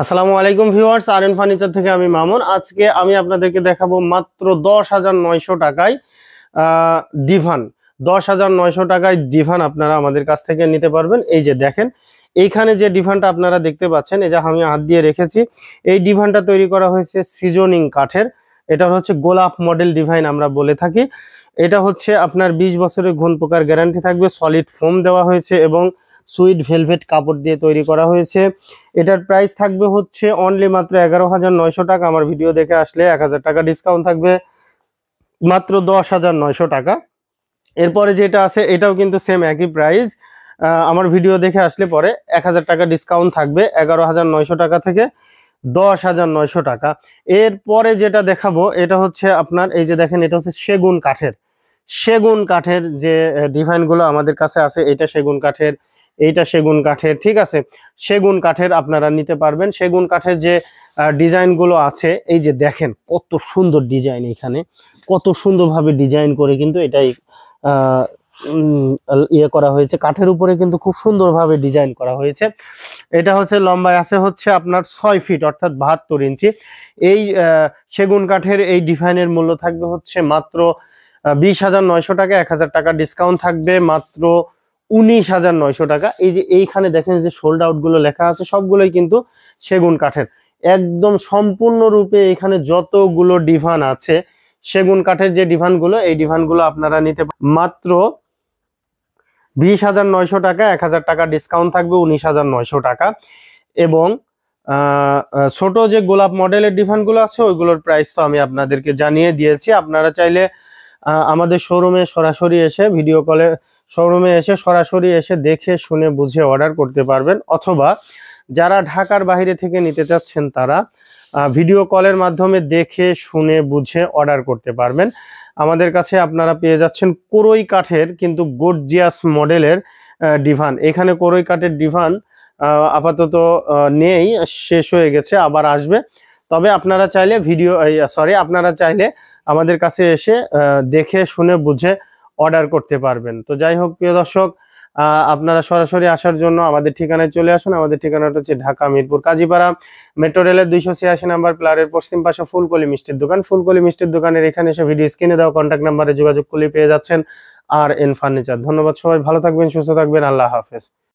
আসসালামু আলাইকুম viewers, R furniture থেকে আমি মামুন। আজকে আমি আপনাদেরকে দেখাবো মাত্র 10,900 টাকায় ডিভান। 10,900 টাকায় ডিভান আপনারা আমাদের কাছ থেকে নিতে পারবেন। এই যে দেখেন, এইখানে যে ডিভানটা আপনারা দেখতে পাচ্ছেন, এই যে আমি হাত দিয়ে রেখেছি, এই ডিভানটা তৈরি করা হয়েছে সিজনিং কাঠের। এটা হচ্ছে গোলাপ মডেল ডিভাইন আমরা বলে থাকি। এটা হচ্ছে আপনার 20 বছরের ঘুণ পোকার গ্যারান্টি থাকবে। সলিড ফোম দেওয়া হয়েছে এবং সুইট ভেলভেট কাপড় দিয়ে তৈরি করা হয়েছে। এটার প্রাইস থাকবে হচ্ছে অনলি মাত্র 11,900 টাকা। আমার ভিডিও দেখে আসলে 1,000 টাকা ডিসকাউন্ট থাকবে, মাত্র 10,900 টাকা। এরপরে যেটা আছে এটাও কিন্তু সেম একই প্রাইস। আমার ভিডিও দেখে আসলে পরে 1,000 টাকা ডিসকাউন্ট থাকবে, 11,900 টাকা থেকে 10,900 টাকা। এরপরে যেটা দেখাবো এটা হচ্ছে আপনার, এই যে দেখেন, এটা হচ্ছে সেগুন কাঠের যে ডিজাইনগুলো আমাদের কাছে আছে। এটা সেগুন কাঠের, এইটা সেগুন কাঠের, ঠিক আছে। সেগুন কাঠের আপনারা নিতে পারবেন। সেগুন কাঠের যে ডিজাইনগুলো আছে, এই যে দেখেন কত সুন্দর ডিজাইন, এখানে কত সুন্দরভাবে ডিজাইন করে কিন্তু এটাই ইয়ে করা হয়েছে। কাঠের উপরে কিন্তু খুব সুন্দরভাবে ডিজাইন করা হয়েছে। এটা হচ্ছে লম্বায় আছে হচ্ছে আপনার 6 ফিট, অর্থাৎ 72 ইঞ্চি। এই সেগুন কাঠের এই ডিজাইনের মূল্য থাকবে হচ্ছে মাত্র 20,900 টাকা। 1,000 টাকা ডিসকাউন্ট থাকবে, মাত্র 19,900 টাকা। এই যে এইখানে দেখেন যে সোল্ড আউট গুলো লেখা আছে, সবগুলোই কিন্তু সেগুন কাঠের। একদম সম্পূর্ণরূপে এখানে যতগুলো ডিভান আছে সেগুন কাঠের যে ডিভানগুলো, এই ডিভানগুলো আপনারা নিতে মাত্র 20,900 টাকা। 1,000 টাকা ডিসকাউন্ট থাকবে, 19,900 টাকা। এবং ছোট যে গোলাপ মডেলের ডিভানগুলো আছে ওইগুলোর প্রাইস তো আমি আপনাদেরকে জানিয়ে দিয়েছি। আপনারা চাইলে আমাদের শোরুমে সরাসরি এসে, ভিডিও কলে শোরুমে এসে সরাসরি এসে দেখে শুনে বুঝে অর্ডার করতে পারবেন, অথবা যারা ঢাকার বাইরে থেকে নিতে চাচ্ছেন তারা ভিডিও কলের মাধ্যমে দেখে শুনে বুঝে অর্ডার করতে পারবেন। আমাদের কাছে আপনারা পেয়ে যাচ্ছেন কোরই কাঠের কিন্তু গর্জিয়াস মডেলের ডিভান। এখানে কোরই কাঠের ডিভান আপাতত নেই, শেষ হয়ে গেছে, আবার আসবে। তবে আপনারা চাইলে আপনারা চাইলে আমাদের কাছে এসে দেখে শুনে বুঝে অর্ডার করতে পারবেন। তো যাই হোক প্রিয় দর্শক, আপনারা সরাসরি আসার জন্য আমাদের ঠিকানায় চলে আসুন। আমাদের ঠিকানাটা হচ্ছে ঢাকা মিরপুর কাজীপাড়া, মেট্রো রেলের 286 নাম্বার প্লারের পশ্চিম পাশে ফুলকলি মিষ্টির দোকান। ফুলকলি মিষ্টির দোকানের এখানে এসে ভিডিও স্ক্রিনে দেওয়া কন্ট্যাক্ট নাম্বারে যোগাযোগ করলে পেয়ে যাচ্ছেন আরএন ফার্নিচার। ধন্যবাদ, সবাই ভালো থাকবেন, সুস্থ থাকবেন, আল্লাহ হাফেজ।